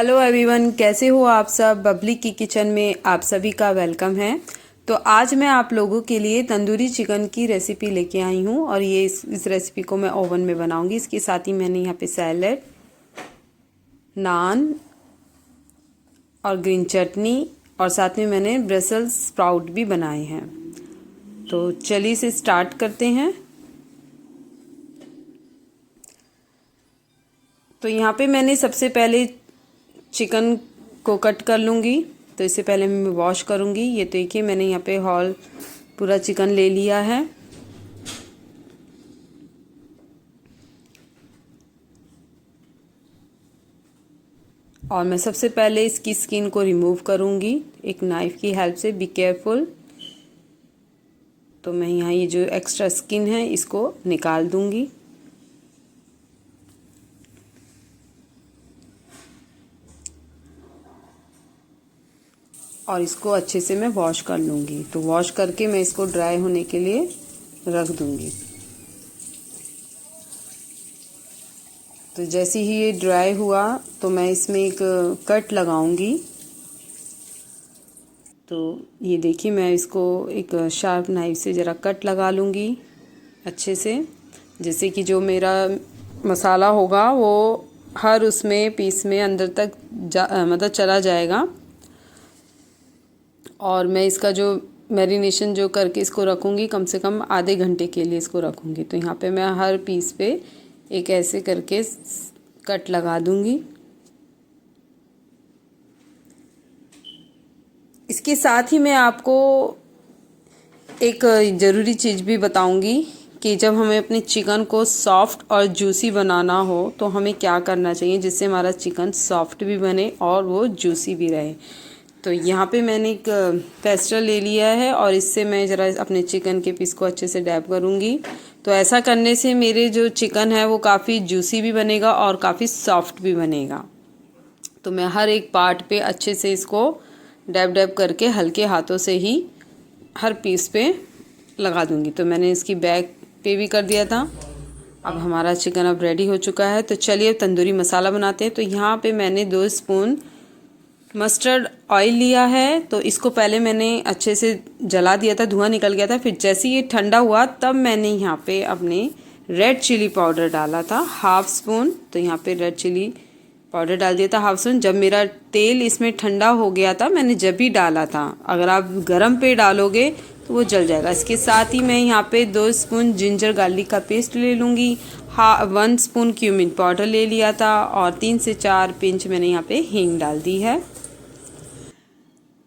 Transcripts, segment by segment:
Hello everyone, कैसे हो आप सब। बबली की किचन में आप सभी का वेलकम है। तो आज मैं आप लोगों के लिए तंदूरी चिकन की रेसिपी लेके आई हूँ और ये इस रेसिपी को मैं ओवन में बनाऊंगी। इसके साथ ही मैंने यहाँ पे सैलेड, नान और ग्रीन चटनी और साथ में मैंने ब्रसेल्स स्प्राउट भी बनाए हैं। तो चलिए इसे स्टार्ट करते हैं। तो यहाँ पे मैंने सबसे पहले चिकन को कट कर लूँगी। तो इससे पहले मैं वॉश करूँगी। ये तो देखिए मैंने यहाँ पे होल पूरा चिकन ले लिया है। और मैं सबसे पहले इसकी स्किन को रिमूव करूँगी एक नाइफ़ की हेल्प से। Be careful. तो मैं यहाँ ये जो एक्स्ट्रा स्किन है इसको निकाल दूँगी। और इसको अच्छे से मैं वॉश कर लूँगी। तो वॉश करके मैं इसको ड्राई होने के लिए रख दूँगी। तो जैसे ही ये ड्राई हुआ तो मैं इसमें एक कट लगाऊंगी। तो ये देखिए मैं इसको एक शार्प नाइफ से ज़रा कट लगा लूँगी अच्छे से, जैसे कि जो मेरा मसाला होगा वो हर उसमें पीस में अंदर तक मतलब चला जाएगा। और मैं इसका जो मैरिनेशन जो करके इसको रखूँगी कम से कम आधे घंटे के लिए इसको रखूँगी। तो यहाँ पे मैं हर पीस पे एक ऐसे करके कट लगा दूँगी। इसके साथ ही मैं आपको एक ज़रूरी चीज़ भी बताऊँगी कि जब हमें अपने चिकन को सॉफ्ट और जूसी बनाना हो तो हमें क्या करना चाहिए जिससे हमारा चिकन सॉफ्ट भी बने और वो जूसी भी रहे। तो यहाँ पे मैंने एक पेस्टर ले लिया है और इससे मैं ज़रा अपने चिकन के पीस को अच्छे से डैब करूँगी। तो ऐसा करने से मेरे जो चिकन है वो काफ़ी जूसी भी बनेगा और काफ़ी सॉफ्ट भी बनेगा। तो मैं हर एक पार्ट पे अच्छे से इसको डैब डैब करके हल्के हाथों से ही हर पीस पे लगा दूँगी। तो मैंने इसकी बैक पे भी कर दिया था। अब हमारा चिकन अब रेडी हो चुका है। तो चलिए तंदूरी मसाला बनाते हैं। तो यहाँ पे मैंने 2 स्पून मस्टर्ड ऑयल लिया है। तो इसको पहले मैंने अच्छे से जला दिया था, धुआं निकल गया था। फिर जैसे ये ठंडा हुआ तब मैंने यहाँ पे अपने रेड चिली पाउडर डाला था हाफ स्पून। तो यहाँ पे रेड चिली पाउडर डाल दिया था हाफ स्पून। जब मेरा तेल इसमें ठंडा हो गया था मैंने जब भी डाला था। अगर आप गरम पे डालोगे तो वो जल जाएगा। इसके साथ ही मैं यहाँ पे 2 स्पून जिंजर गार्लिक का पेस्ट ले लूँगी। 1 स्पून क्यूमिन पाउडर ले लिया था और 3 से 4 पिंच मैंने यहाँ पे हींग डाल दी है।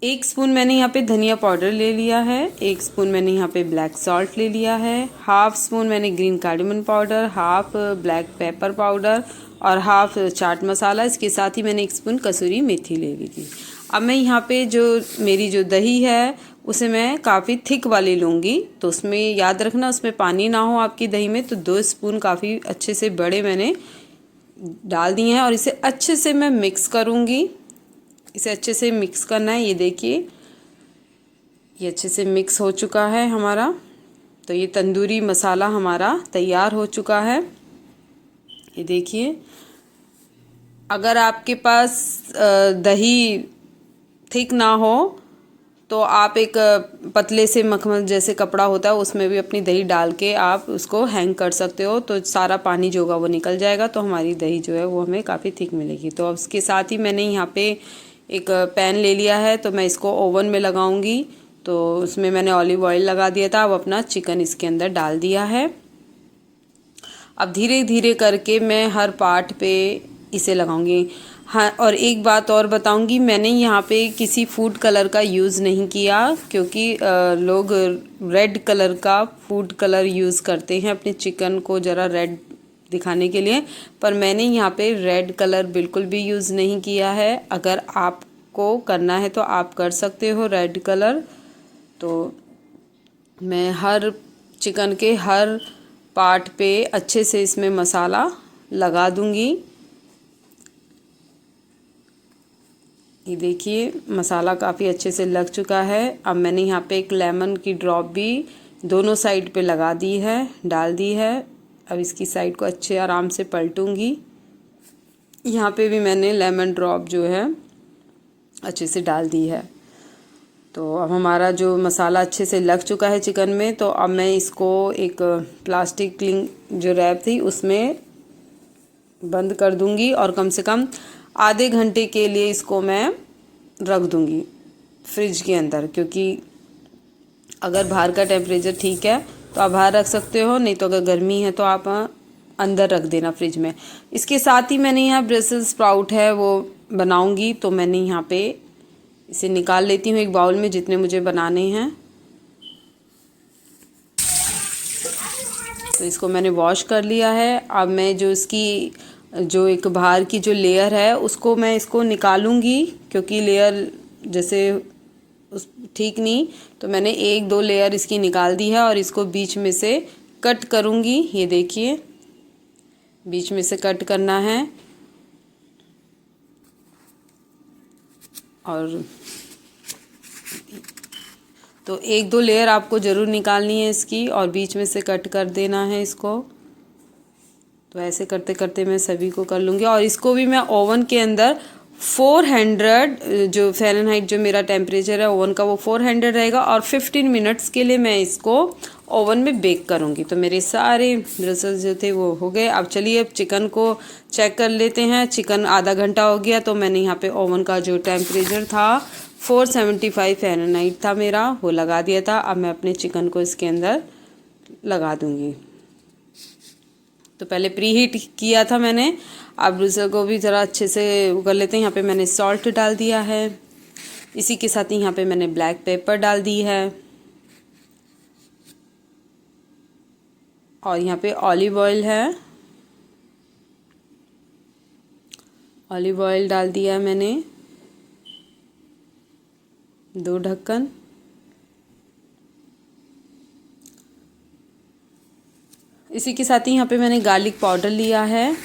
1 स्पून मैंने यहाँ पे धनिया पाउडर ले लिया है। 1 स्पून मैंने यहाँ पे ब्लैक सॉल्ट ले लिया है। हाफ स्पून मैंने green cardamom powder, half black pepper powder और हाफ चाट मसाला। इसके साथ ही मैंने 1 स्पून कसूरी मेथी ले ली थी। अब मैं यहाँ पे जो मेरी जो दही है उसे मैं काफ़ी थिक वाली लूँगी। तो उसमें याद रखना उसमें पानी ना हो आपकी दही में। तो 2 स्पून काफ़ी अच्छे से बड़े मैंने डाल दिए हैं और इसे अच्छे से मैं मिक्स करूँगी। इसे अच्छे से मिक्स करना है। ये देखिए ये अच्छे से मिक्स हो चुका है हमारा। तो ये तंदूरी मसाला हमारा तैयार हो चुका है। ये देखिए अगर आपके पास दही थिक ना हो तो आप एक पतले से मखमल जैसे कपड़ा होता है उसमें भी अपनी दही डाल के आप उसको हैंग कर सकते हो। तो सारा पानी जो होगा वो निकल जाएगा। तो हमारी दही जो है वो हमें काफ़ी थिक मिलेगी। तो अब उसके साथ ही मैंने यहाँ पे एक पैन ले लिया है। तो मैं इसको ओवन में लगाऊंगी। तो उसमें मैंने ऑलिव ऑयल लगा दिया था। अब अपना चिकन इसके अंदर डाल दिया है। अब धीरे धीरे करके मैं हर पार्ट पे इसे लगाऊंगी। हाँ, और एक बात और बताऊंगी, मैंने यहाँ पे किसी फूड कलर का यूज़ नहीं किया क्योंकि लोग रेड कलर का फूड कलर यूज़ करते हैं अपने चिकन को ज़रा रेड दिखाने के लिए। पर मैंने यहाँ पे रेड कलर बिल्कुल भी यूज़ नहीं किया है। अगर आपको करना है तो आप कर सकते हो रेड कलर। तो मैं हर चिकन के हर पार्ट पे अच्छे से इसमें मसाला लगा दूंगी। ये देखिए मसाला काफ़ी अच्छे से लग चुका है। अब मैंने यहाँ पे एक लेमन की ड्रॉप भी दोनों साइड पे लगा दी है, डाल दी है। अब इसकी साइड को अच्छे आराम से पलटूंगी। यहाँ पे भी मैंने लेमन ड्रॉप जो है अच्छे से डाल दी है। तो अब हमारा जो मसाला अच्छे से लग चुका है चिकन में, तो अब मैं इसको एक प्लास्टिक क्लिंग जो रैप थी उसमें बंद कर दूंगी और कम से कम आधे घंटे के लिए इसको मैं रख दूंगी फ्रिज के अंदर, क्योंकि अगर बाहर का टेम्परेचर ठीक है तो आप बाहर रख सकते हो, नहीं तो अगर गर्मी है तो आप अंदर रख देना फ्रिज में। इसके साथ ही मैंने यहाँ ब्रसेल्स स्प्राउट है वो बनाऊंगी, तो मैंने यहाँ पे इसे निकाल लेती हूँ एक बाउल में, जितने मुझे बनाने हैं। तो इसको मैंने वॉश कर लिया है। अब मैं जो इसकी जो एक बाहर की जो लेयर है उसको मैं इसको निकालूंगी, क्योंकि लेयर जैसे उस ठीक नहीं, तो मैंने एक दो लेयर इसकी निकाल दी है और इसको बीच में से कट करूंगी। ये देखिए बीच में से कट करना है और तो एक दो लेयर आपको ज़रूर निकालनी है इसकी और बीच में से कट कर देना है इसको। तो ऐसे करते करते मैं सभी को कर लूँगी और इसको भी मैं ओवन के अंदर 400 जो फ़ारेनहाइट जो मेरा टेम्परेचर है ओवन का वो 400 रहेगा और 15 मिनट्स के लिए मैं इसको ओवन में बेक करूँगी। तो मेरे सारे ब्रसेल्स जो थे वो हो गए। अब चलिए अब चिकन को चेक कर लेते हैं। चिकन आधा घंटा हो गया, तो मैंने यहाँ पे ओवन का जो टेम्परेचर था 475 फ़ारेनहाइट था मेरा, वो लगा दिया था। अब मैं अपने चिकन को इसके अंदर लगा दूँगी। तो पहले प्री हीट किया था मैंने, अब ब्रूसर को भी ज़रा अच्छे से कर लेते हैं। यहाँ पे मैंने सॉल्ट डाल दिया है, इसी के साथ ही यहाँ पे मैंने ब्लैक पेपर डाल दी है और यहाँ पे ऑलिव ऑयल है, ऑलिव ऑयल डाल दिया है मैंने 2 ढक्कन। इसी के साथ ही यहाँ पे मैंने गार्लिक पाउडर लिया है,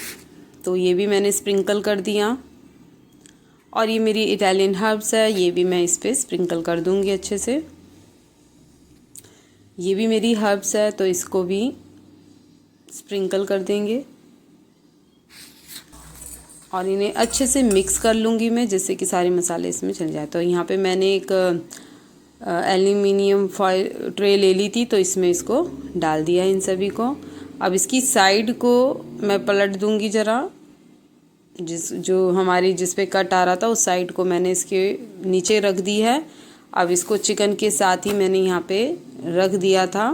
तो ये भी मैंने स्प्रिंकल कर दिया। और ये मेरी इटालियन हर्ब्स है, ये भी मैं इस पर स्प्रिंकल कर दूँगी अच्छे से। ये भी मेरी हर्ब्स है, तो इसको भी स्प्रिंकल कर देंगे और इन्हें अच्छे से मिक्स कर लूँगी मैं, जिससे कि सारे मसाले इसमें चल जाए। तो यहाँ पे मैंने एक एल्यूमिनियम फॉयल ट्रे ले ली थी, तो इसमें इसको डाल दिया इन सभी को। अब इसकी साइड को मैं पलट दूंगी ज़रा, जो हमारी जिस पे कट आ रहा था उस साइड को मैंने इसके नीचे रख दी है। अब इसको चिकन के साथ ही मैंने यहाँ पे रख दिया था।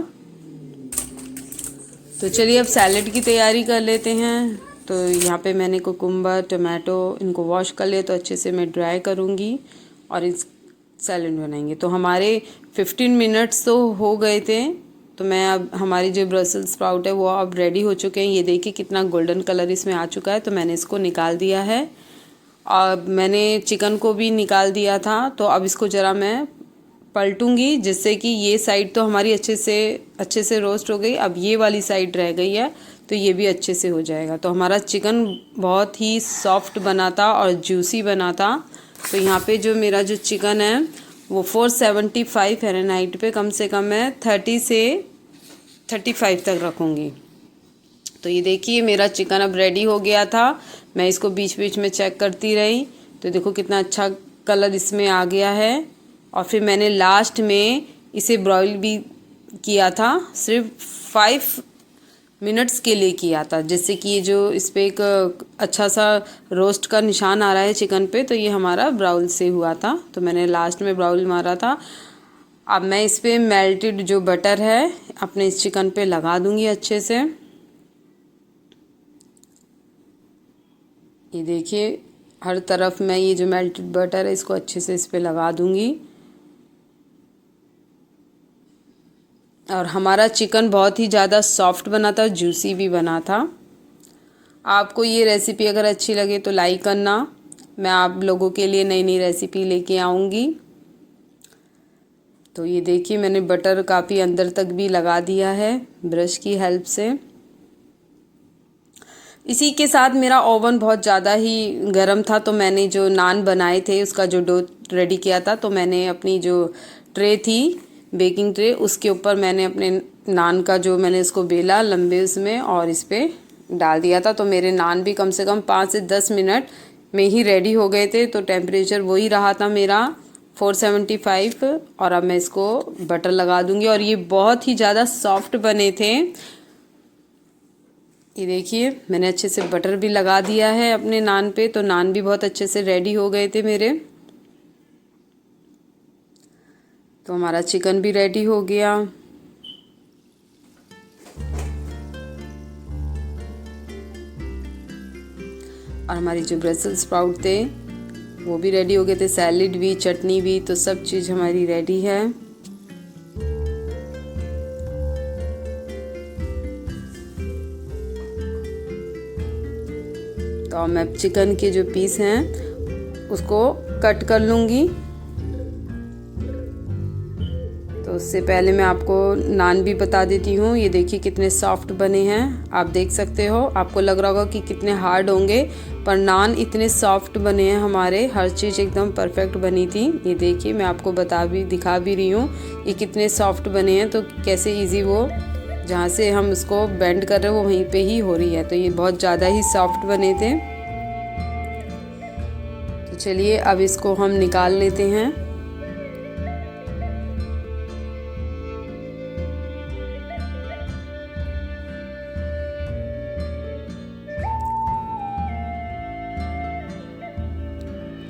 तो चलिए अब सैलेड की तैयारी कर लेते हैं। तो यहाँ पे मैंने कुकुम्बर टमाटो इनको वॉश कर लिया, तो अच्छे से मैं ड्राई करूँगी और इस सैलेड बनाएंगे। तो हमारे 15 मिनट्स तो हो गए थे, तो मैं अब हमारी जो ब्रसेल्स स्प्राउट है वो अब रेडी हो चुके हैं। ये देखिए कितना गोल्डन कलर इसमें आ चुका है, तो मैंने इसको निकाल दिया है। और मैंने चिकन को भी निकाल दिया था, तो अब इसको ज़रा मैं पलटूंगी, जिससे कि ये साइड तो हमारी अच्छे से रोस्ट हो गई। अब ये वाली साइड रह गई है, तो ये भी अच्छे से हो जाएगा। तो हमारा चिकन बहुत ही सॉफ्ट बना था और जूसी बना था। तो यहाँ पे जो मेरा जो चिकन है वो 475 फ़ारेनहाइट पे कम से कम मैं 30 से 35 तक रखूँगी। तो ये देखिए मेरा चिकन अब रेडी हो गया था। मैं इसको बीच बीच में चेक करती रही, तो देखो कितना अच्छा कलर इसमें आ गया है। और फिर मैंने लास्ट में इसे ब्रॉयल भी किया था, सिर्फ 5 मिनट्स के लिए किया था, जिससे कि ये जो इस पर एक अच्छा सा रोस्ट का निशान आ रहा है चिकन पे, तो ये हमारा ब्राउन से हुआ था। तो मैंने लास्ट में ब्राउन मारा था। अब मैं इस पर मेल्टेड जो बटर है अपने इस चिकन पे लगा दूंगी अच्छे से। ये देखिए हर तरफ मैं ये जो मेल्टेड बटर है इसको अच्छे से इस पर लगा दूंगी। और हमारा चिकन बहुत ही ज़्यादा सॉफ्ट बना था, जूसी भी बना था। आपको ये रेसिपी अगर अच्छी लगे तो लाइक करना। मैं आप लोगों के लिए नई नई रेसिपी लेके आऊँगी। तो ये देखिए मैंने बटर काफ़ी अंदर तक भी लगा दिया है ब्रश की हेल्प से। इसी के साथ मेरा ओवन बहुत ज़्यादा ही गर्म था, तो मैंने जो नान बनाए थे उसका जो डो रेडी किया था, तो मैंने अपनी जो ट्रे थी बेकिंग ट्रे उसके ऊपर मैंने अपने नान का जो मैंने इसको बेला लंबे उसमें और इस पर डाल दिया था, तो मेरे नान भी कम से कम 5 से 10 मिनट में ही रेडी हो गए थे। तो टेम्परेचर वही रहा था मेरा 475। और अब मैं इसको बटर लगा दूंगी और ये बहुत ही ज़्यादा सॉफ्ट बने थे। ये देखिए मैंने अच्छे से बटर भी लगा दिया है अपने नान पे, तो नान भी बहुत अच्छे से रेडी हो गए थे मेरे। तो हमारा चिकन भी रेडी हो गया। और हमारी जो ब्रसेल्स स्प्राउट थे वो भी रेडी हो गए थे, सैलेड भी, चटनी भी, तो सब चीज़ हमारी रेडी है। तो मैं चिकन के जो पीस हैं उसको कट कर लूँगी। तो उससे पहले मैं आपको नान भी बता देती हूँ। ये देखिए कितने सॉफ्ट बने हैं, आप देख सकते हो। आपको लग रहा होगा कि कितने हार्ड होंगे, पर नान इतने सॉफ्ट बने हैं हमारे, हर चीज़ एकदम परफेक्ट बनी थी। ये देखिए मैं आपको दिखा भी रही हूँ ये कितने सॉफ्ट बने हैं। तो कैसे इजी वो जहाँ से हम उसको बेंड कर रहे हैं वो वहीं पे ही हो रही है। तो ये बहुत ज़्यादा ही सॉफ्ट बने थे। तो चलिए अब इसको हम निकाल लेते हैं।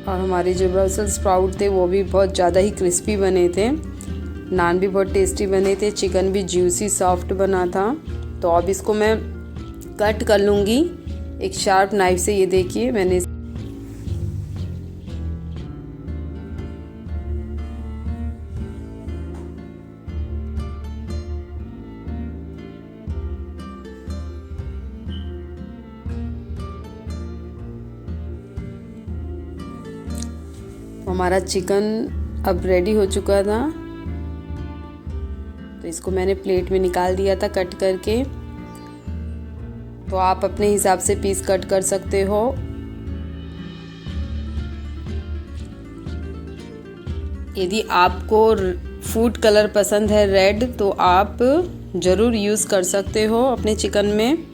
और हमारे जो ब्रसेल्स स्प्राउट थे वो भी बहुत ज़्यादा ही क्रिस्पी बने थे। नान भी बहुत टेस्टी बने थे, चिकन भी जूसी सॉफ्ट बना था। तो अब इसको मैं कट कर लूँगी एक शार्प नाइफ से। ये देखिए मैंने हमारा चिकन अब रेडी हो चुका था। तो इसको मैंने प्लेट में निकाल दिया था कट करके। तो आप अपने हिसाब से पीस कट कर सकते हो। यदि आपको फूड कलर पसंद है रेड, तो आप ज़रूर यूज़ कर सकते हो अपने चिकन में।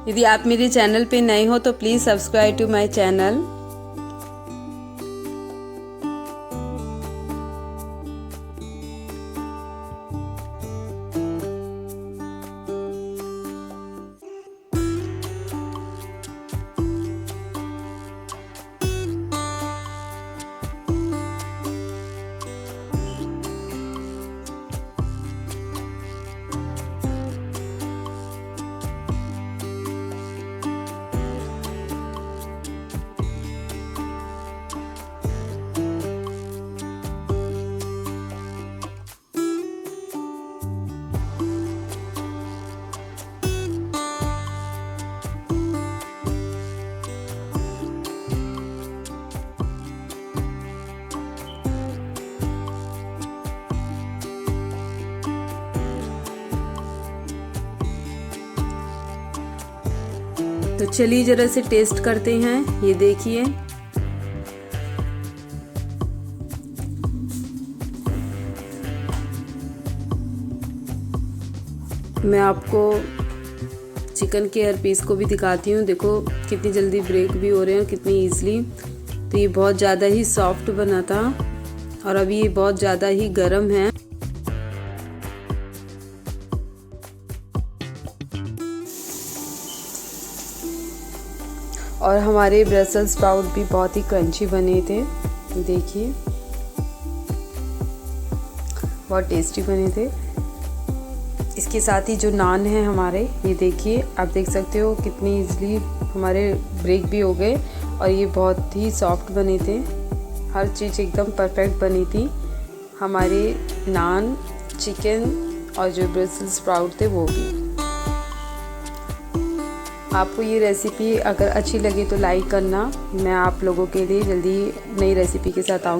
यदि आप मेरे चैनल पे नए हो तो please subscribe to my channel. तो चलिए जरा से टेस्ट करते हैं। ये देखिए मैं आपको चिकन के हर पीस को भी दिखाती हूँ। देखो कितनी जल्दी ब्रेक भी हो रहे हैं, कितनी ईजिली। तो ये बहुत ज़्यादा ही सॉफ्ट बना था और अभी ये बहुत ज़्यादा ही गर्म है। और हमारे ब्रसेल्स स्प्राउट भी बहुत ही क्रंची बने थे, देखिए बहुत टेस्टी बने थे। इसके साथ ही जो नान है हमारे, ये देखिए आप देख सकते हो कितनी इजीली हमारे ब्रेक भी हो गए और ये बहुत ही सॉफ्ट बने थे। हर चीज़ एकदम परफेक्ट बनी थी। हमारे नान, चिकन और जो ब्रसेल्स स्प्राउट थे वो भी। आपको ये रेसिपी अगर अच्छी लगी तो लाइक करना। मैं आप लोगों के लिए जल्दी नई रेसिपी के साथ आऊँगी।